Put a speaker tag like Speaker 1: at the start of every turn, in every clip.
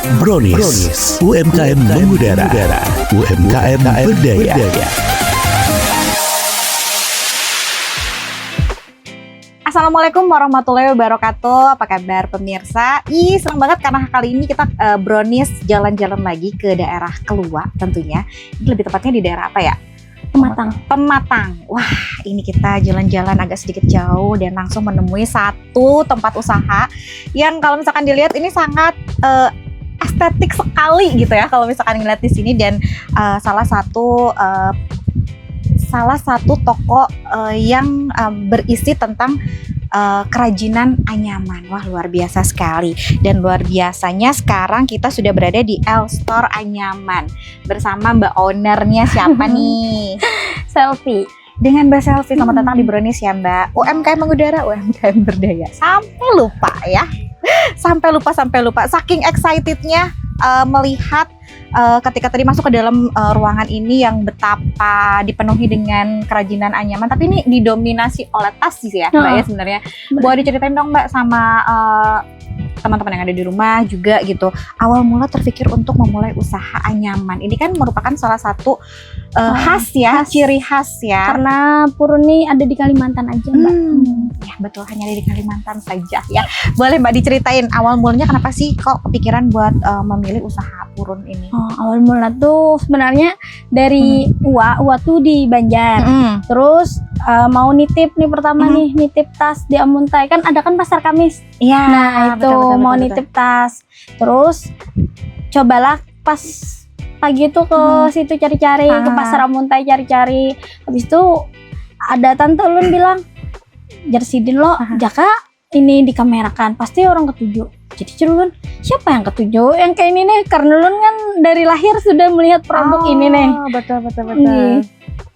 Speaker 1: Brownies, UMKM mengudara, UMKM berdaya.
Speaker 2: Assalamualaikum warahmatullahi wabarakatuh. Apa kabar pemirsa? Senang banget karena kali ini kita Brownies jalan-jalan lagi ke daerah Keluak tentunya. Ini lebih tepatnya di daerah apa ya? Pematang. Wah, ini kita jalan-jalan agak sedikit jauh dan langsung menemui satu tempat usaha yang kalau misalkan dilihat ini sangat estetik sekali gitu ya. Kalau misalkan ngeliat di sini dan salah satu toko yang berisi tentang kerajinan anyaman. Wah, luar biasa sekali. Dan luar biasanya sekarang kita sudah berada di L-Store Anyaman bersama Mbak ownernya siapa nih?
Speaker 3: Selfie.
Speaker 2: Dengan Mbak Selfie, selamat datang di Brownies ya Mbak. UMKM mengudara, UMKM berdaya. Sampai lupa ya. Sampai lupa. Saking excitednya melihat ketika tadi masuk ke dalam ruangan ini yang betapa dipenuhi dengan kerajinan anyaman, tapi ini didominasi oleh tas sih ya Mbak ya sebenarnya. Boleh diceritain dong Mbak sama teman-teman yang ada di rumah juga gitu, awal mula terpikir untuk memulai usaha anyaman. Ini kan merupakan salah satu khas ya, ciri khas ya.
Speaker 3: Karena Purun ini ada di Kalimantan aja Mbak.
Speaker 2: Ya betul, hanya ada di Kalimantan saja ya. Boleh Mbak diceritain awal mulanya kenapa sih kok kepikiran buat memilih usaha Purun ini?
Speaker 3: Awal mula tuh sebenarnya dari Uwa tuh di Banjar. Terus mau nitip nih pertama nih, nitip tas di Amuntai. Kan ada kan pasar Kamis.
Speaker 2: Iya.
Speaker 3: Nah itu mau nitip tas. Terus cobalah pas pagi tuh ke situ cari-cari, ke pasar Amuntai cari-cari. Habis itu ada tante ulun bilang, Jarsidin lo, Jaka ini dikamerakan, pasti orang ketujuh. Jadi ulun, siapa yang ketujuh? Yang kayak ini nih, karena ulun kan dari lahir sudah melihat produk ini nih.
Speaker 2: Betul.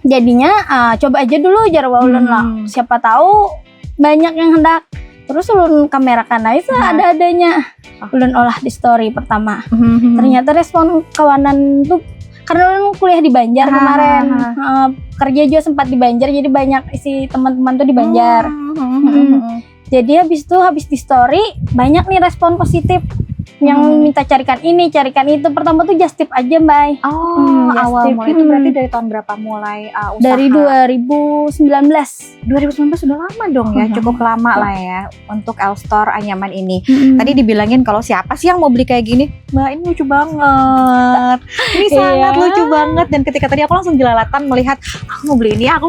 Speaker 3: Jadinya coba aja dulu jarwa ulun lah. Siapa tahu banyak yang hendak. Terus ulun kamerakan aja ada-adanya. Ulun olah di story pertama. Ternyata respon kawanan tuh, karena ulun kuliah di Banjar kemarin. Kerja juga sempat di Banjar, jadi banyak isi teman-teman tuh di Banjar. Jadi habis di story banyak nih respon positif yang minta carikan ini, carikan itu. Pertama tuh just tip aja Mbak.
Speaker 2: Awal mulai itu berarti dari tahun berapa mulai usaha?
Speaker 3: Dari 2019
Speaker 2: sudah lama dong ya, cukup lama lah ya untuk L-Store Anyaman ini. Tadi dibilangin kalau siapa sih yang mau beli kayak gini? Mbak, ini lucu banget. Ini sangat lucu banget. Dan ketika tadi aku langsung jelalatan melihat, aku mau beli ini.
Speaker 3: Ya,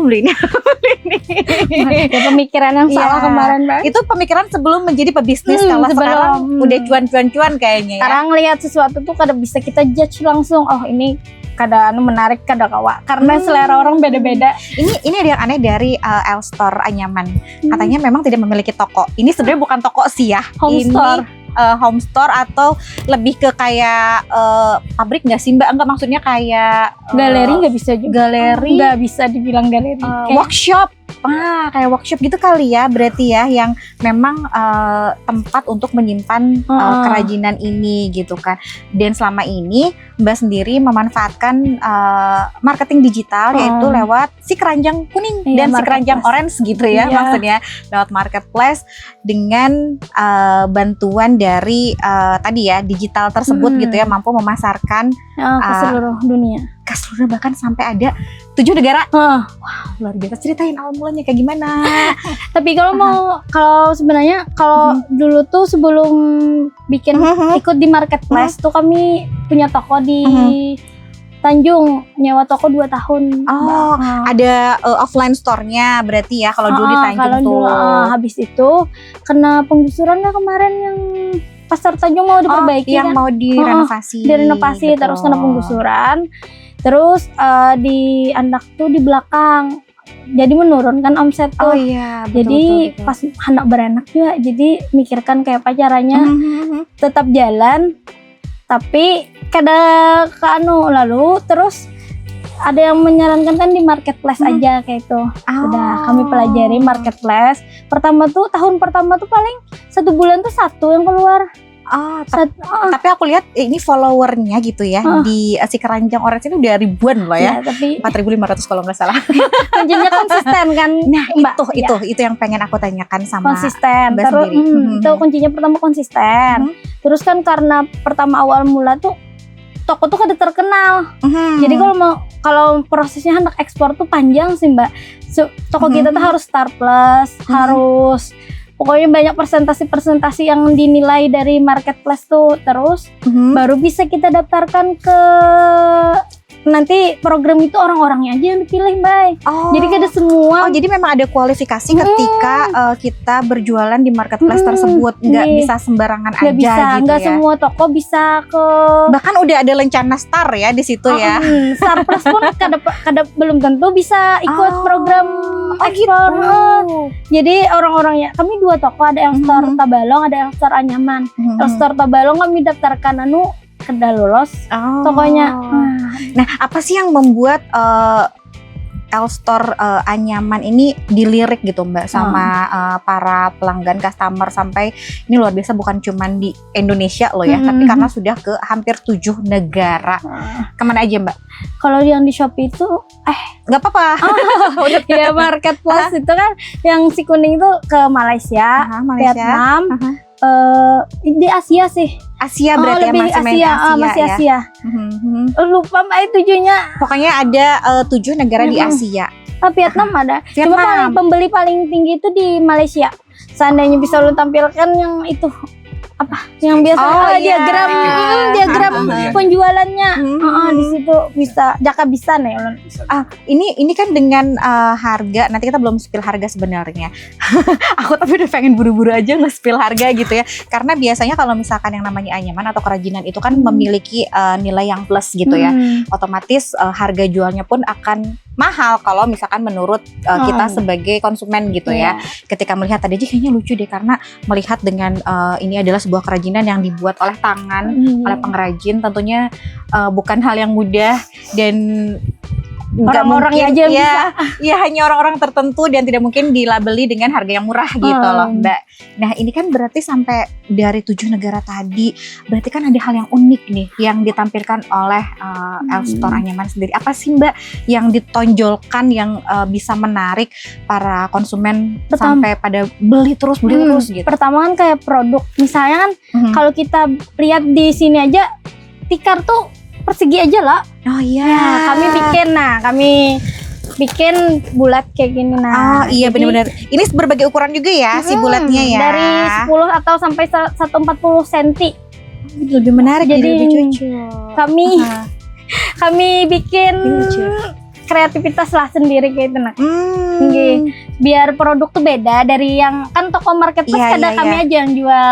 Speaker 3: pemikiran yang salah kemarin Mbak.
Speaker 2: Itu pemikiran sebelum menjadi pebisnis. Kalau sekarang udah cuan-cuan kayaknya ya.
Speaker 3: Sekarang lihat sesuatu tuh kada bisa kita judge langsung, oh ini kada menarik, kada kawa, karena selera orang beda-beda.
Speaker 2: Ini ada yang aneh dari L-Store Anyaman. Katanya memang tidak memiliki toko. Ini sebenarnya bukan toko sih ya. Home store atau lebih ke kayak pabrik nggak sih Mbak? Enggak, maksudnya kayak
Speaker 3: galeri nggak bisa juga.
Speaker 2: Galeri
Speaker 3: nggak bisa dibilang galeri.
Speaker 2: Workshop. Kayak workshop gitu kali ya berarti ya, yang memang tempat untuk menyimpan kerajinan ini gitu kan. Dan selama ini Mbak sendiri memanfaatkan marketing digital yaitu lewat si keranjang kuning dan si keranjang orange gitu ya, maksudnya lewat marketplace dengan bantuan dari tadi ya digital tersebut gitu ya, mampu memasarkan
Speaker 3: ke seluruh dunia.
Speaker 2: Ke seluruh, bahkan sampai ada 7 negara. Wah, luar biasa. Ceritain awal mulanya kayak gimana.
Speaker 3: Tapi kalau sebenarnya dulu tuh sebelum bikin ikut di marketplace tuh kami punya toko di Tanjung, nyewa toko 2 tahun.
Speaker 2: Ada offline store-nya berarti ya kalau dulu di Tanjung tuh.
Speaker 3: Habis itu kena penggusuran ya kemarin, yang pasar Tanjung mau diperbaiki
Speaker 2: yang mau direnovasi.
Speaker 3: Direnovasi terus kena penggusuran. Terus di Andak tuh di belakang, jadi menurunkan omset tuh. Jadi betul. Pas hendak beranak juga, jadi mikirkan kayak apa caranya tetap jalan, tapi kada lalu terus ada yang menyarankan kan di marketplace aja kayak itu. Udah kami pelajari marketplace. Tahun pertama tuh paling 1 bulan tuh 1 yang keluar.
Speaker 2: Oh, tapi aku lihat ini followernya gitu ya di si keranjang orange ini udah ribuan loh ya.
Speaker 3: Tapi
Speaker 2: 4.500 kalau nggak salah.
Speaker 3: kuncinya konsisten kan.
Speaker 2: Nah,
Speaker 3: Mbak,
Speaker 2: itu yang pengen aku tanyakan sama
Speaker 3: konsisten.
Speaker 2: Mbak
Speaker 3: Terus
Speaker 2: sendiri.
Speaker 3: itu kuncinya pertama konsisten. Terus kan karena pertama awal mula tuh toko tuh kada terkenal. Jadi kalau prosesnya hendak ekspor tuh panjang sih Mbak. Toko kita tuh harus Star Plus, harus pokoknya banyak presentasi yang dinilai dari marketplace tuh. Terus baru bisa kita daftarkan ke nanti program itu orang-orangnya aja yang dipilih Mbak. Jadi kada semua.
Speaker 2: Jadi memang ada kualifikasi ketika kita berjualan di marketplace tersebut, nggak bisa sembarangan aja
Speaker 3: bisa,
Speaker 2: gitu
Speaker 3: nggak
Speaker 2: ya.
Speaker 3: semua toko bisa ke.
Speaker 2: Bahkan udah ada lencana Star ya di situ ya.
Speaker 3: Star Plus pun kada belum tentu bisa ikut program ekspor. Jadi orang-orangnya kami 2 toko, ada yang Store Tabalong, ada yang Store Anyaman. Yang Store Tabalong kami daftarkan kada lolos tokonya.
Speaker 2: Nah, apa sih yang membuat L-Store Anyaman ini dilirik gitu Mbak sama para pelanggan customer sampai ini luar biasa, bukan cuman di Indonesia loh ya, tapi karena sudah ke hampir 7 negara. Kemana aja Mbak?
Speaker 3: Kalau yang di Shopee itu
Speaker 2: nggak apa-apa.
Speaker 3: Ya marketplace itu kan yang si kuning itu ke Malaysia, Vietnam, di Asia sih.
Speaker 2: Asia berarti
Speaker 3: lebih
Speaker 2: masih main
Speaker 3: masih
Speaker 2: ya.
Speaker 3: Asia. Lupa Mbak tujuhnya.
Speaker 2: Pokoknya ada 7 negara di Asia.
Speaker 3: Vietnam ada.
Speaker 2: Vietnam.
Speaker 3: Cuma pembeli paling tinggi itu di Malaysia. Seandainya bisa lu tampilkan yang itu apa? Yang biasa diagram penjualannya. Di situ bisa bisa nih.
Speaker 2: Ini kan dengan harga, nanti kita belum spill harga sebenarnya. Aku tapi udah pengen buru-buru aja nge-spill harga gitu ya. Karena biasanya kalau misalkan yang namanya anyaman atau kerajinan itu kan memiliki nilai yang plus gitu ya. Otomatis harga jualnya pun akan mahal kalau misalkan menurut kita sebagai konsumen gitu ya. Ketika melihat tadi aja kayaknya lucu deh, karena melihat dengan ini adalah sebuah kerajinan yang dibuat oleh tangan oleh pengrajin, tentunya bukan hal yang mudah dan
Speaker 3: orang-orang aja bisa.
Speaker 2: Ya hanya orang-orang tertentu dan tidak mungkin dilabeli dengan harga yang murah gitu loh Mbak. Nah ini kan berarti sampai dari 7 negara tadi, berarti kan ada hal yang unik nih yang ditampilkan oleh L-Store Anyaman sendiri. Apa sih Mbak yang ditonjolkan yang bisa menarik para konsumen sampai pada beli terus gitu?
Speaker 3: Pertama kan kayak produk, misalnya kan kalau kita lihat di sini aja tikar tuh persegi aja lah.
Speaker 2: Oh iya.
Speaker 3: Kami bikin bulat kayak gini
Speaker 2: iya benar-benar. Ini berbagai ukuran juga ya si bulatnya ya.
Speaker 3: Dari 10 atau sampai 140 cm.
Speaker 2: Lebih menarik,
Speaker 3: jadi
Speaker 2: lebih cocok.
Speaker 3: Kami bikin kreativitas lah sendiri kayak itu biar produk tuh beda dari yang kan toko marketplace kami aja yang jual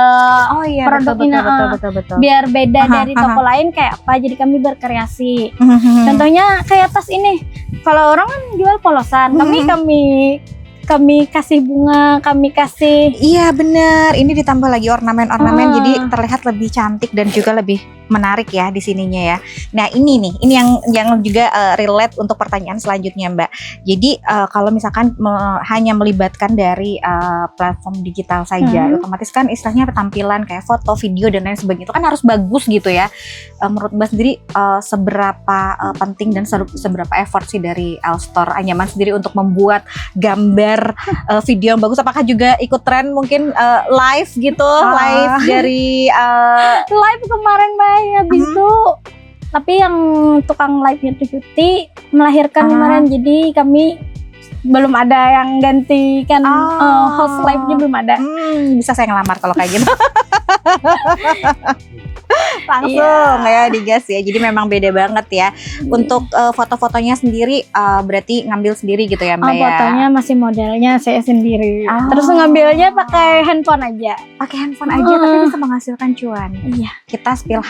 Speaker 3: produk ini
Speaker 2: betul.
Speaker 3: Biar beda dari toko lain kayak apa, jadi kami berkreasi. Contohnya kayak tas ini, kalau orang kan jual polosan, kami kasih bunga, kami kasih. Iya
Speaker 2: bener, ini ditambah lagi ornamen-ornamen jadi terlihat lebih cantik dan juga lebih menarik ya di sininya ya. Nah ini yang juga relate untuk pertanyaan selanjutnya Mbak. Jadi kalau misalkan hanya melibatkan dari platform digital saja, otomatis kan istilahnya tampilan kayak foto, video dan lain sebagainya itu kan harus bagus gitu ya. Menurut Mbak sendiri seberapa penting dan seberapa effort sih dari L-Store Anyaman sendiri untuk membuat gambar video yang bagus? Apakah juga ikut tren mungkin live gitu, live dari
Speaker 3: live kemarin Mbak, habis itu tapi yang tukang live-nya tuh cuti melahirkan kemarin, jadi kami belum ada yang gantikan host live-nya, belum ada.
Speaker 2: Bisa saya ngelamar kalau kayak gitu. Langsung ya digas ya. Jadi memang beda banget ya. Untuk foto-fotonya sendiri berarti ngambil sendiri gitu ya Mbak ya?
Speaker 3: Fotonya masih modelnya saya sendiri. Terus ngambilnya pakai handphone aja.
Speaker 2: Pakai handphone aja tapi bisa menghasilkan cuan.
Speaker 3: Iya.
Speaker 2: Kita spill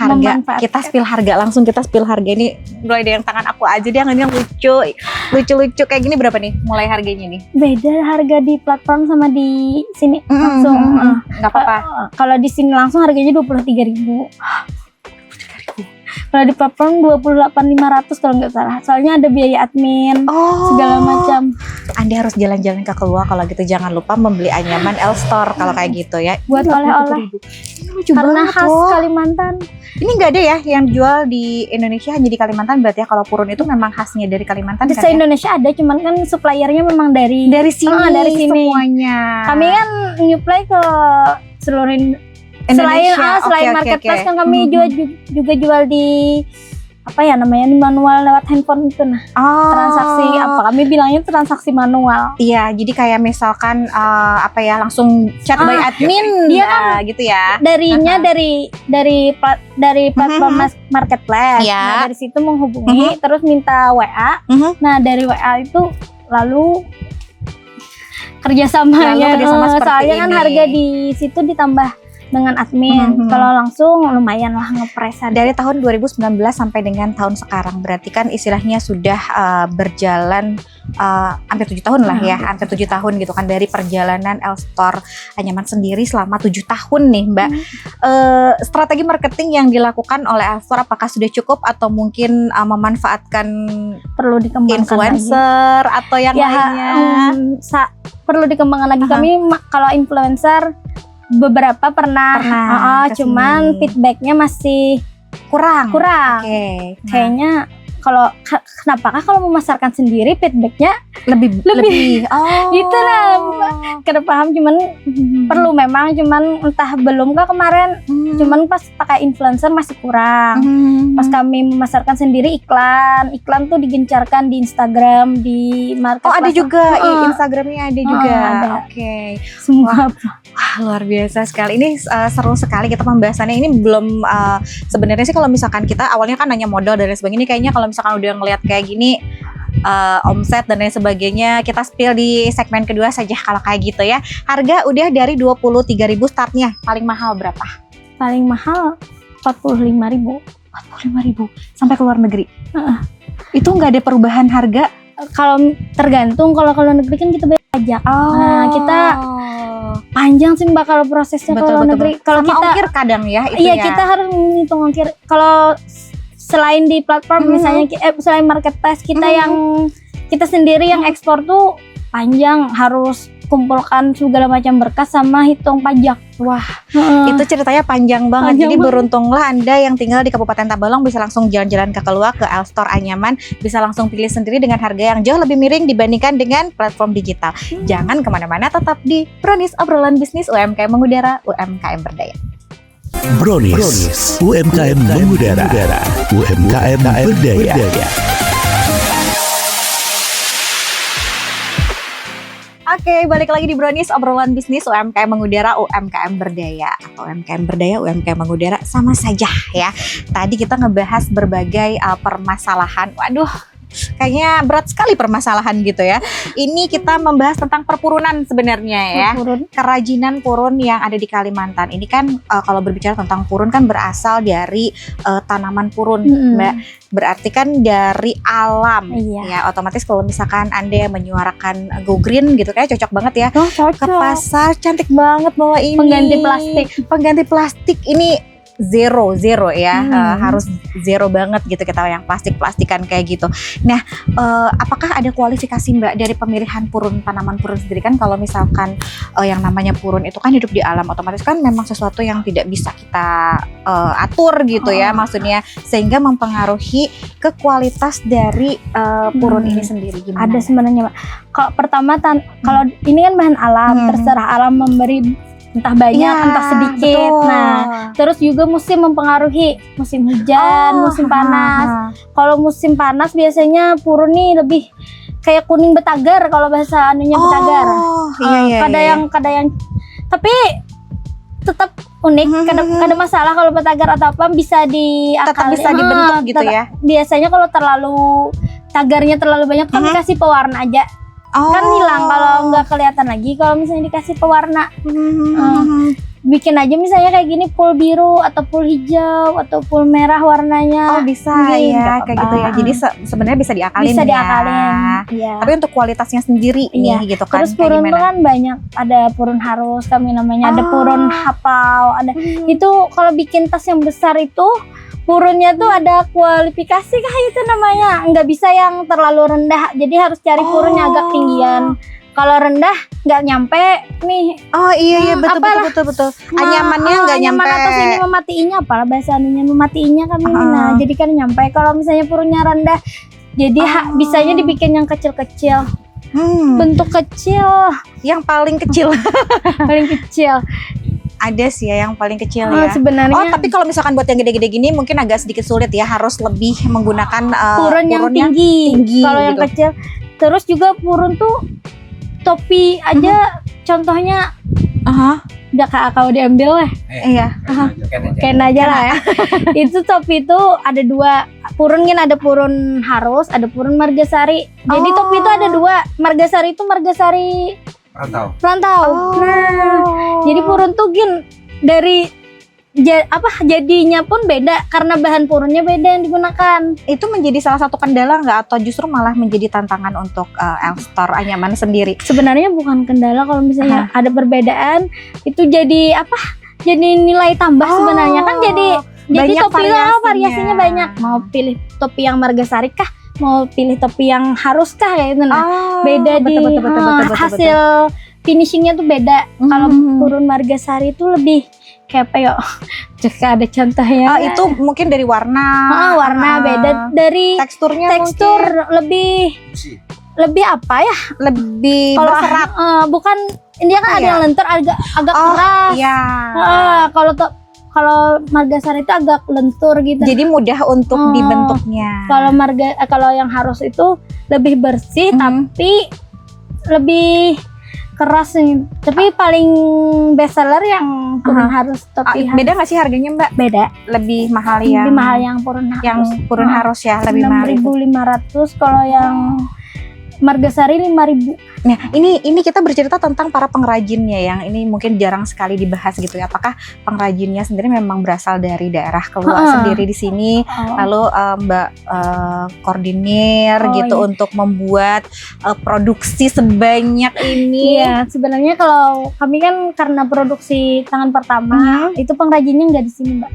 Speaker 2: harga. Langsung kita spill harga ini. Mulai dari yang tangan aku aja dia yang lucu kayak gini berapa nih mulai harganya nih?
Speaker 3: Beda harga di platform sama di sini langsung.
Speaker 2: Nggak apa-apa.
Speaker 3: Kalau di sini langsung harganya 23.000. Kalau di platform 28.500 kalau nggak salah. Soalnya ada biaya admin segala macam.
Speaker 2: Anda harus jalan-jalan ke keluar kalau gitu. Jangan lupa membeli anyaman L-Store kalau kayak gitu ya.
Speaker 3: Buat oleh-oleh.
Speaker 2: Lucu
Speaker 3: Karena
Speaker 2: banget
Speaker 3: khas
Speaker 2: loh.
Speaker 3: Kalimantan.
Speaker 2: Ini nggak ada ya yang jual di Indonesia, hanya di Kalimantan berarti ya. Kalau purun itu memang khasnya dari Kalimantan
Speaker 3: Di
Speaker 2: kan ya?
Speaker 3: se-Indonesia ada, cuman kan suppliernya memang dari
Speaker 2: Sini,
Speaker 3: dari sini.
Speaker 2: semuanya.
Speaker 3: Kami kan nyuplai ke seluruh
Speaker 2: Indonesia.
Speaker 3: selain
Speaker 2: Oke,
Speaker 3: marketplace
Speaker 2: oke.
Speaker 3: kan kami juga jual di apa ya namanya, di manual lewat handphone itu. Nah,
Speaker 2: Oh.
Speaker 3: transaksi apa kami bilangnya transaksi manual.
Speaker 2: Iya, jadi kayak misalkan apa ya, langsung chat by admin,
Speaker 3: dia kan
Speaker 2: gitu ya.
Speaker 3: Darinya dari platform marketplace.
Speaker 2: Ya.
Speaker 3: Nah, dari situ menghubungi terus minta WA. Nah, dari WA itu lalu kerjasamanya,
Speaker 2: kerjasama seperti
Speaker 3: soalnya kan
Speaker 2: ini.
Speaker 3: harga di situ ditambah dengan admin. Kalau langsung lumayan lah ngepres.
Speaker 2: Dari tahun 2019 sampai dengan tahun sekarang, berarti kan istilahnya sudah berjalan hampir 7 tahun lah ya, hampir 7 tahun gitu kan dari perjalanan L-Store Anyaman sendiri selama 7 tahun nih Mbak. Strategi marketing yang dilakukan oleh L-Store apakah sudah cukup atau mungkin memanfaatkan
Speaker 3: Perlu dikembangkan
Speaker 2: influencer
Speaker 3: lagi.
Speaker 2: atau yang
Speaker 3: Ya,
Speaker 2: lainnya?
Speaker 3: perlu dikembangkan lagi. Kami kalau influencer beberapa pernah. Cuman feedbacknya masih
Speaker 2: kurang.
Speaker 3: Oke. Kayaknya kenapakah kalau memasarkan sendiri feedbacknya
Speaker 2: lebih oh
Speaker 3: gitu lah, kada paham. Cuman perlu memang, cuman entah belumkah kemarin, cuman pas pakai influencer masih kurang. Pas kami memasarkan sendiri iklan tuh digencarkan di Instagram, di marketplace.
Speaker 2: Oh ada juga, Instagramnya ada juga.
Speaker 3: Ada.
Speaker 2: Oke.
Speaker 3: Semua.
Speaker 2: Wah, luar biasa sekali. Ini seru sekali kita pembahasannya. Ini belum sebenarnya sih kalau misalkan kita awalnya kan nanya modal dan lain sebagainya. Ini kayaknya kalau misalkan udah ngelihat kayak gini omset dan lain sebagainya, kita spill di segmen kedua saja kalau kayak gitu ya. Harga udah dari 23.000 startnya. Paling mahal berapa?
Speaker 3: Paling mahal 45.000.
Speaker 2: 45.000 sampai ke luar negeri. Itu nggak ada perubahan harga?
Speaker 3: Kalau tergantung, kalau negeri kan kita bayar pajak. Nah, kita panjang sih Mbak kalau prosesnya kalau negeri. Kalau
Speaker 2: sama
Speaker 3: kita
Speaker 2: ongkir kadang ya itu
Speaker 3: iya,
Speaker 2: ya.
Speaker 3: kita harus menghitung ongkir. Kalau selain di platform misalnya selain marketplace kita yang kita sendiri yang ekspor tuh panjang, harus kumpulkan segala macam berkas sama hitung pajak.
Speaker 2: Wah, itu ceritanya panjang banget. Jadi beruntunglah Anda yang tinggal di Kabupaten Tabalong bisa langsung jalan-jalan ke keluar ke L-Store Anyaman, bisa langsung pilih sendiri dengan harga yang jauh lebih miring dibandingkan dengan platform digital. Jangan kemana-mana, tetap di Brownies, obrolan bisnis UMKM mengudara, UMKM berdaya.
Speaker 1: Brownies, UMKM mengudara, UMKM berdaya.
Speaker 2: Oke, balik lagi di Brownies, obrolan bisnis UMKM mengudara, UMKM berdaya. Atau UMKM berdaya, UMKM mengudara, sama saja ya. Tadi kita ngebahas berbagai permasalahan. Waduh, kayaknya berat sekali permasalahan gitu ya. Ini kita membahas tentang perpurunan sebenarnya ya. Kerajinan purun yang ada di Kalimantan. Ini kan kalau berbicara tentang purun kan berasal dari tanaman purun, Mbak. Berarti kan dari alam. Ya, otomatis kalau misalkan Anda menyuarakan go green gitu kayak cocok banget ya. Ke pasar, cantik banget bawa ini. Pengganti plastik ini zero ya, harus zero banget gitu kita yang plastikan kayak gitu. Nah, apakah ada kualifikasi Mbak dari pemilihan tanaman purun sendiri? Kan kalau misalkan yang namanya purun itu kan hidup di alam, otomatis kan memang sesuatu yang tidak bisa kita atur gitu ya, maksudnya sehingga mempengaruhi ke kualitas dari purun ini sendiri. Gimana?
Speaker 3: Ada sebenarnya Mbak. Kalau pertama kalau ini kan bahan alam, terserah alam memberi entah banyak, entah sedikit. Nah, terus juga musim mempengaruhi, musim hujan, musim panas. Kalau musim panas biasanya purun nih lebih kayak kuning betagar kalau bahasa anunya betagar. Kada yang tapi tetap unik, kada masalah kalau betagar atau apa bisa
Speaker 2: tetap bisa dibentuk gitu ya.
Speaker 3: Biasanya kalau terlalu tagarnya terlalu banyak kami kasih pewarna aja. Kan hilang kalau nggak kelihatan lagi kalau misalnya dikasih pewarna. Bikin aja misalnya kayak gini full biru atau full hijau atau full merah warnanya.
Speaker 2: Bisa ya kayak gitu ya. Jadi sebenarnya bisa diakalin.
Speaker 3: Ya.
Speaker 2: Tapi untuk kualitasnya sendiri nih gitu kan.
Speaker 3: Terus purun itu kan banyak, ada purun harus kami namanya, ada purun hapau, ada itu kalau bikin tas yang besar itu purunnya tuh ada kualifikasi kah itu namanya, nggak bisa yang terlalu rendah, jadi harus cari purunnya agak tinggian. Kalau rendah nggak nyampe nih.
Speaker 2: Oh iya betul. Anyamannya nggak nyampe.
Speaker 3: Anyaman atas ini mematiinya, apalah bahasa anunya mematiinya kan ini. Nah, jadi kan nyampe. Kalau misalnya purunnya rendah, jadi bisanya dibikin yang kecil-kecil. Bentuk kecil,
Speaker 2: yang paling kecil.
Speaker 3: paling kecil.
Speaker 2: Ada sih ya yang paling kecil ya.
Speaker 3: Sebenarnya.
Speaker 2: Oh tapi kalau misalkan buat yang gede-gede gini mungkin agak sedikit sulit ya, harus lebih menggunakan
Speaker 3: purun yang tinggi. Kalau yang
Speaker 2: gitu.
Speaker 3: kecil, terus juga purun tuh topi aja, contohnya. Udah kalau diambil lah.
Speaker 2: Iya.
Speaker 3: Kain aja lah ya. Itu topi itu ada 2 purun kan, ada purun harus, ada purun margasari. Jadi topi itu ada 2. Margasari itu margasari rantau. Nah, jadi purun tuh gin dari jadinya pun beda karena bahan purunnya beda yang digunakan.
Speaker 2: Itu menjadi salah satu kendala nggak, atau justru malah menjadi tantangan untuk Elstar Anyaman sendiri?
Speaker 3: Sebenarnya bukan kendala kalau misalnya ada perbedaan, itu jadi jadi nilai tambah sebenarnya kan, jadi topi variasinya banyak. Mau pilih topi yang margasari kah, mau pilih topi yang harus kah kayak itu. Beda betul, hasil finishingnya tuh beda. Kalau purun margasari itu lebih kayak apa ya? Jika ada contohnya.
Speaker 2: Itu mungkin dari warna.
Speaker 3: Warna beda, dari
Speaker 2: tekstur
Speaker 3: lebih apa ya?
Speaker 2: Lebih berserat.
Speaker 3: Bukan, dia kan ada yang lentur, agak keras.
Speaker 2: Iya.
Speaker 3: Kalau margasari itu agak lentur gitu.
Speaker 2: Jadi mudah untuk dibentuknya.
Speaker 3: Kalau yang harus itu lebih bersih tapi lebih keras nih. Tapi paling best seller yang purun harus topi.
Speaker 2: Beda nggak sih harganya Mbak?
Speaker 3: Beda.
Speaker 2: Lebih mahal
Speaker 3: Lebih mahal yang purun harus.
Speaker 2: Yang purun harus ya lebih mahal.
Speaker 3: 6.500, kalau yang margasari 5.000.
Speaker 2: Nah, ini kita bercerita tentang para pengrajinnya yang ini mungkin jarang sekali dibahas gitu ya. Apakah pengrajinnya sendiri memang berasal dari daerah keluar sendiri di sini, lalu Mbak koordinir gitu untuk membuat produksi sebanyak ini?
Speaker 3: Iya, sebenarnya kalau kami kan karena produksi tangan pertama, itu pengrajinnya nggak di sini Mbak.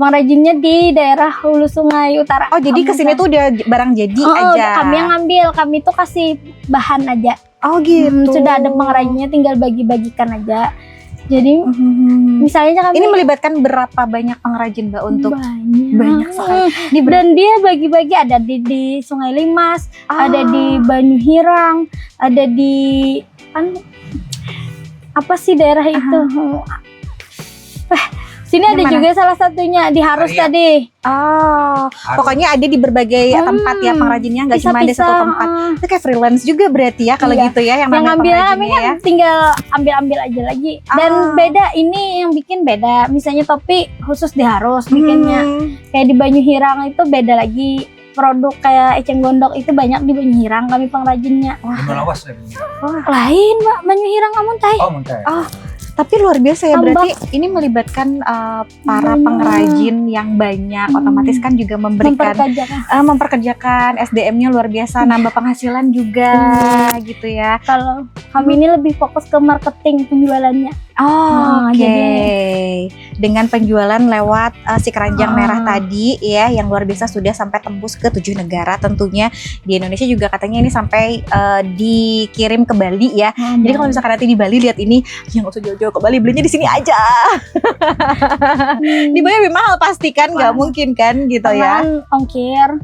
Speaker 3: Pengrajinnya di daerah Hulu Sungai Utara. Oh,
Speaker 2: jadi kesini tuh udah barang jadi aja.
Speaker 3: Kami yang ngambil, kami tuh kasih bahan aja.
Speaker 2: Oh gitu.
Speaker 3: Sudah ada pengrajinnya, tinggal bagi-bagikan aja. Jadi misalnya kami
Speaker 2: ini melibatkan berapa banyak pengrajin Mbak untuk banyak sekali.
Speaker 3: Dan dia bagi-bagi, ada di Sungai Limas, ada di Banyuhirang, ada di apa sih daerah itu? Sini ada juga salah satunya di Harus tadi.
Speaker 2: Pokoknya ada di berbagai tempat ya pengrajinnya, nggak cuma ada satu tempat. Itu kayak freelance juga berarti ya kalau gitu ya, yang
Speaker 3: ngambil kami kan ya. Tinggal ambil aja lagi. Dan beda, ini yang bikin beda. Misalnya topi khusus di Harus bikinnya. Kayak di Banyuhirang itu beda lagi. Produk kayak eceng gondok itu banyak di Banyuhirang kami pengrajinnya. Lain Mbak, Banyuhirang Amuntai. Tapi luar biasa ya, berarti ini melibatkan para pengrajin yang banyak, otomatis kan juga memperkerjakan SDM-nya luar biasa, nambah penghasilan juga gitu ya. Kalau kami ini lebih fokus ke marketing penjualannya.
Speaker 2: Jadi dengan penjualan lewat si keranjang merah tadi ya, yang luar biasa sudah sampai tembus ke 7 negara tentunya. Di Indonesia juga katanya ini sampai dikirim ke Bali ya. Jadi kalau misalkan nanti di Bali lihat ini, yang usah jauh-jauh ke Bali, belinya di sini aja. Dibayar lebih mahal pasti kan, nggak mungkin kan gitu ya.
Speaker 3: Ongkir.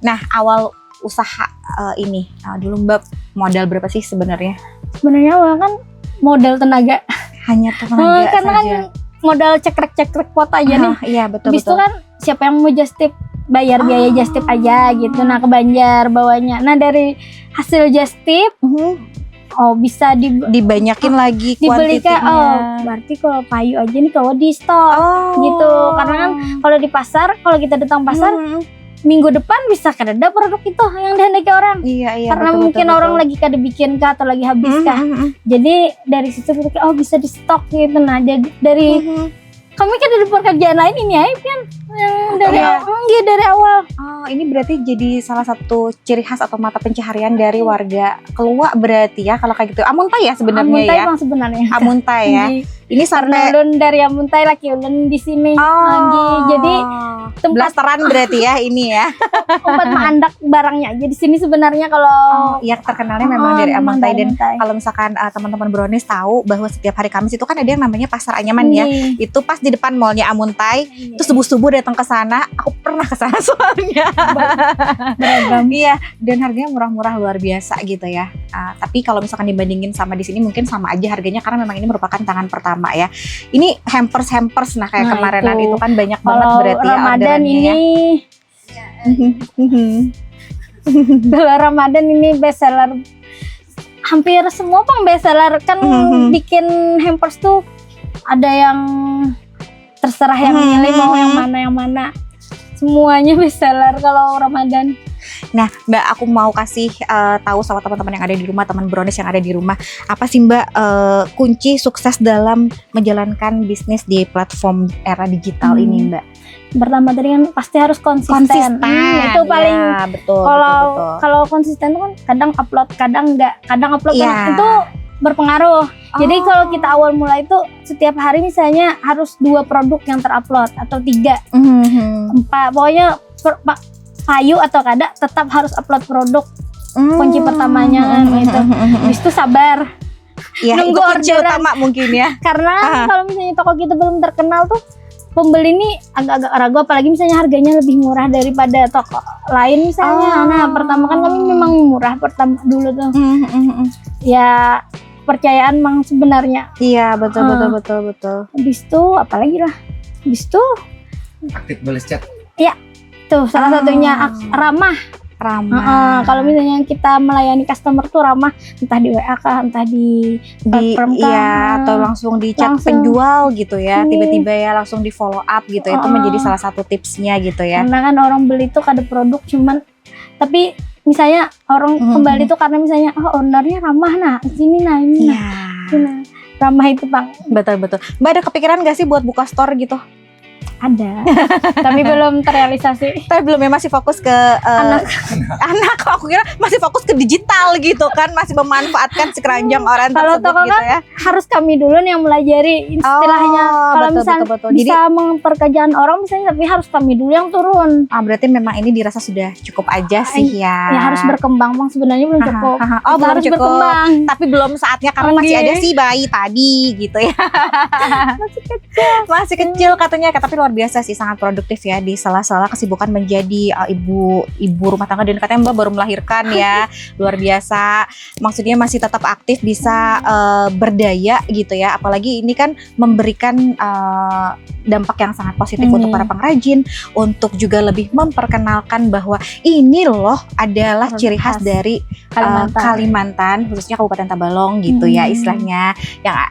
Speaker 2: Nah, awal usaha ini dulu Mbak modal berapa sih sebenarnya?
Speaker 3: Sebenarnya awal kan modal tenaga.
Speaker 2: Hanya tenaga
Speaker 3: karena
Speaker 2: saja.
Speaker 3: Kan modal cekrek pot aja nih.
Speaker 2: Iya betul.
Speaker 3: Habis itu kan siapa yang mau just tip, bayar biaya just tip aja gitu. Nah, ke Banjar bawanya. Nah, dari hasil just tip bisa
Speaker 2: dibanyakin lagi kuantitinya.
Speaker 3: Berarti kalau payu aja nih kalau di stok gitu. Karena kan kalau di pasar, kalau kita datang pasar minggu depan bisa kada produk itu yang dihendaki orang. Iya, karena betul, mungkin orang lagi kada bikin kah atau lagi habis kah. Jadi dari situ kita bisa di stok gitu. Nah, jadi dari kami kan ada pekerjaan lain ini ya kan dari awal. Ini berarti jadi salah satu ciri khas atau mata pencaharian dari warga Keluak berarti ya kalau kayak gitu. Amuntai ya sebenarnya Amuntai ya. Sebenarnya.
Speaker 2: Amuntai ya. Ini
Speaker 3: karena ulun dari Amuntai laki ulun di sini. Jadi tempat
Speaker 2: blasteran berarti ya ini ya.
Speaker 3: tempat mandak barangnya aja di sini sebenarnya kalau
Speaker 2: Yang terkenalnya memang dari
Speaker 3: memang
Speaker 2: Amuntai.
Speaker 3: dari
Speaker 2: Dan
Speaker 3: Amuntai.
Speaker 2: kalau misalkan teman-teman Brownies tahu bahwa setiap hari Kamis itu kan ada yang namanya Pasar Anyaman ya.
Speaker 3: Nih.
Speaker 2: Itu pas di depan mallnya Amuntai. Terus subuh-subuh datang ke sana, aku pernah ke sana soalnya.
Speaker 3: beragam.
Speaker 2: Iya, dan harganya murah-murah luar biasa gitu ya. Tapi kalau misalkan dibandingin sama di sini mungkin sama aja harganya karena memang ini merupakan tangan pertama ya. Ini hampers nah kayak
Speaker 3: Nah,
Speaker 2: kemarinan itu kan banyak banget
Speaker 3: Kalau
Speaker 2: berarti ya
Speaker 3: Ramadan
Speaker 2: orderannya
Speaker 3: ini
Speaker 2: ya.
Speaker 3: kalau Ramadan ini best seller. Hampir semua bang best seller kan bikin hampers tuh ada yang terserah yang milih mau yang mana. Semuanya best seller kalau Ramadan.
Speaker 2: Nah, Mbak, aku mau kasih tahu sama teman-teman yang ada di rumah, teman Brownies yang ada di rumah, apa sih Mbak kunci sukses dalam menjalankan bisnis di platform era digital ini, Mbak?
Speaker 3: Pertama tadi kan pasti harus konsisten. Itu paling
Speaker 2: ya, betul.
Speaker 3: kalau konsisten tuh kan kadang upload, kadang enggak. Kadang upload
Speaker 2: Iya.
Speaker 3: itu berpengaruh. Jadi kalau kita awal mulai itu setiap hari misalnya harus 2 produk yang terupload atau 3, 4. Pokoknya payu atau kada tetap harus upload produk. Kunci pertamanya kan gitu. Habis itu sabar.
Speaker 2: Ya, itu
Speaker 3: Nunggu
Speaker 2: kunci
Speaker 3: orderan.
Speaker 2: utama mungkin ya.
Speaker 3: Karena kalau misalnya toko kita belum terkenal tuh pembeli ini agak-agak ragu, apalagi misalnya harganya lebih murah daripada toko lain misalnya. Nah, pertama kan kami memang murah pertama dulu tuh. Ya kepercayaan mang sebenarnya.
Speaker 2: Iya, betul.
Speaker 3: Habis itu apalagi lah. Habis itu
Speaker 4: Aktif balas chat.
Speaker 3: tuh salah satunya ramah. Kalau misalnya kita melayani customer tuh ramah, entah di WA kah, entah di platform kah.
Speaker 2: Iya, atau langsung di chat
Speaker 3: Langsung.
Speaker 2: penjual gitu ya, tiba-tiba ya langsung di follow up gitu ya. Itu menjadi salah satu tipsnya gitu ya.
Speaker 3: Karena kan orang beli tuh kada produk cuman, tapi misalnya orang kembali tuh karena misalnya ownernya ramah, nah sini nah ini
Speaker 2: Iya,
Speaker 3: nah ramah itu bang.
Speaker 2: betul. Mbak ada kepikiran gak sih buat buka store gitu?
Speaker 3: Ada tapi belum terrealisasi.
Speaker 2: Tapi belum ya, masih fokus ke anak. Aku kira masih fokus ke digital gitu kan, masih memanfaatkan si keranjang orang
Speaker 3: Kalau
Speaker 2: tersebut
Speaker 3: toko
Speaker 2: gitu
Speaker 3: kan
Speaker 2: ya.
Speaker 3: harus kami dulu nih yang melajari istilahnya. Kalau
Speaker 2: betul,
Speaker 3: misalnya
Speaker 2: betul.
Speaker 3: bisa memperkerjaan orang misalnya, tapi harus kami dulu yang turun.
Speaker 2: Berarti memang ini dirasa sudah cukup aja sih ya.
Speaker 3: Ya harus berkembang bang, sebenarnya belum cukup.
Speaker 2: Belum
Speaker 3: Harus
Speaker 2: cukup.
Speaker 3: berkembang.
Speaker 2: Tapi belum saatnya karena masih ada si bayi tadi gitu ya. Masih kecil katanya, tapi luar biasa sih, sangat produktif ya di sela-sela kesibukan menjadi ibu rumah tangga. Dan katanya Mbak baru melahirkan ya. Luar biasa. Maksudnya masih tetap aktif, bisa berdaya gitu ya. Apalagi ini kan memberikan dampak yang sangat positif untuk para pengrajin, untuk juga lebih memperkenalkan bahwa ini loh adalah ciri khas dari Kalimantan, khususnya Kabupaten Tabalong gitu ya istilahnya.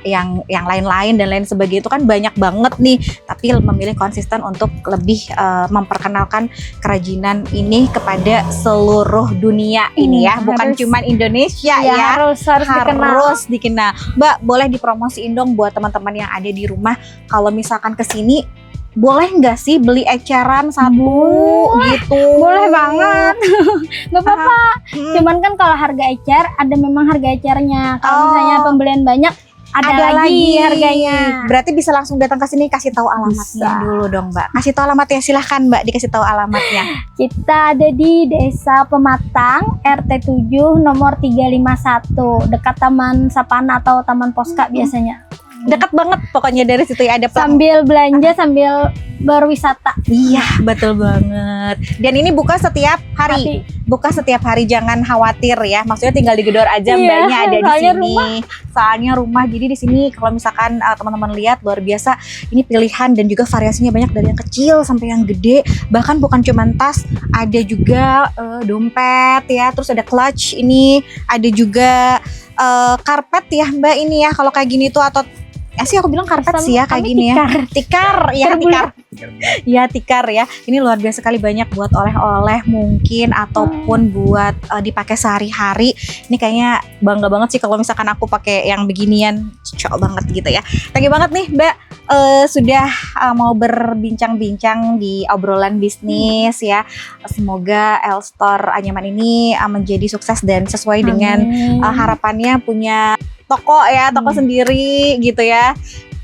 Speaker 2: Yang lain-lain dan lain sebagainya itu kan banyak banget nih, tapi memilih konsisten untuk lebih memperkenalkan kerajinan ini kepada seluruh dunia ini ya, bukan cuma Indonesia ya.
Speaker 3: Harus
Speaker 2: dikenal. Mbak, boleh dipromosiin dong buat teman-teman yang ada di rumah, kalau misalkan kesini boleh nggak sih beli eceran satu gitu?
Speaker 3: Boleh banget. Nggak apa-apa. Cuman kan kalau harga ecer ada memang harga ecernya. Kalau misalnya pembelian banyak ada lagi harganya.
Speaker 2: Berarti bisa langsung datang ke sini, kasih tahu alamatnya dulu dong, Mbak. Kasih tahu alamatnya, silahkan Mbak, dikasih tahu alamatnya.
Speaker 3: Kita ada di Desa Pematang, RT 7 nomor 351, dekat Taman Sapana atau Taman Poska biasanya.
Speaker 2: Dekat banget pokoknya dari situ ya, ada
Speaker 3: Sambil belanja sambil berwisata.
Speaker 2: Iya, betul banget. Dan ini buka setiap hari. Buka setiap hari, jangan khawatir ya. Maksudnya tinggal digedor aja, Mbaknya ada di sini. Soalnya rumah. Jadi di sini kalau misalkan teman-teman lihat, luar biasa. Ini pilihan dan juga variasinya banyak, dari yang kecil sampai yang gede. Bahkan bukan cuma tas, ada juga dompet ya. Terus ada clutch ini, ada juga karpet ya, Mbak, ini ya. Kalau kayak gini tuh, atau sih aku bilang karpet sih ya, kayak gini ya. Tikar ya, tikar. Ya, tikar ya. Ini luar biasa sekali, banyak buat oleh-oleh mungkin ataupun buat dipakai sehari-hari. Ini kayaknya bangga banget sih kalau misalkan aku pakai yang beginian, cocok banget gitu ya. Thank you banget nih Mbak, sudah mau berbincang-bincang di obrolan bisnis ya. Semoga Elstore Anyaman ini menjadi sukses dan sesuai dengan harapannya, punya toko ya, toko sendiri gitu ya.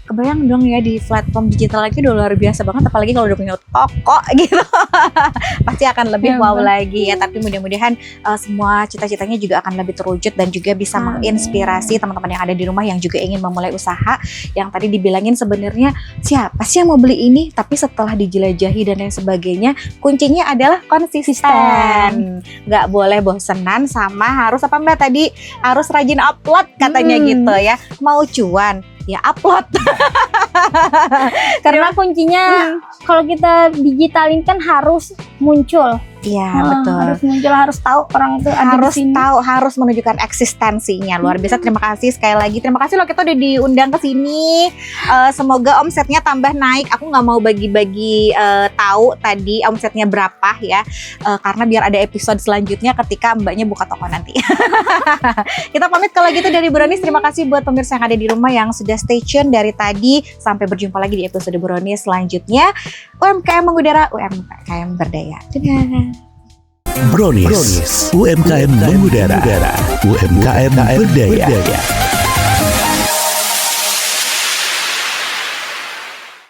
Speaker 2: kebayang dong ya di platform digital lagi udah luar biasa banget, apalagi kalau udah punya toko gitu. Pasti akan lebih wow lagi ya. Tapi mudah-mudahan semua cita-citanya juga akan lebih terwujud dan juga bisa menginspirasi teman-teman yang ada di rumah yang juga ingin memulai usaha. Yang tadi dibilangin sebenarnya siapa sih yang mau beli ini, tapi setelah dijelajahi dan lain sebagainya, kuncinya adalah konsisten. Nggak boleh bosenan, sama harus apa Mbak tadi, harus rajin upload katanya gitu ya. Mau cuan ya upload.
Speaker 3: Karena kuncinya kalau kita digitalin kan harus muncul.
Speaker 2: Iya betul.
Speaker 3: Harus muncul, harus tahu orang itu ada
Speaker 2: Harus
Speaker 3: di sini.
Speaker 2: tahu, harus menunjukkan eksistensinya. Luar biasa. Terima kasih sekali lagi. Terima kasih loh kita udah diundang ke sini. Semoga omsetnya tambah naik. Aku nggak mau bagi-bagi tahu tadi omsetnya berapa ya. Karena biar ada episode selanjutnya ketika Mbaknya buka toko nanti. Kita pamit kalau gitu dari Brownies. Terima kasih buat pemirsa yang ada di rumah yang sudah stay tune dari tadi. Sampai berjumpa lagi di episode Brownies selanjutnya. UMKM mengudara, UMKM berdaya. Dadah.
Speaker 1: Brownies. UMKM mengudara. UMKM berdaya.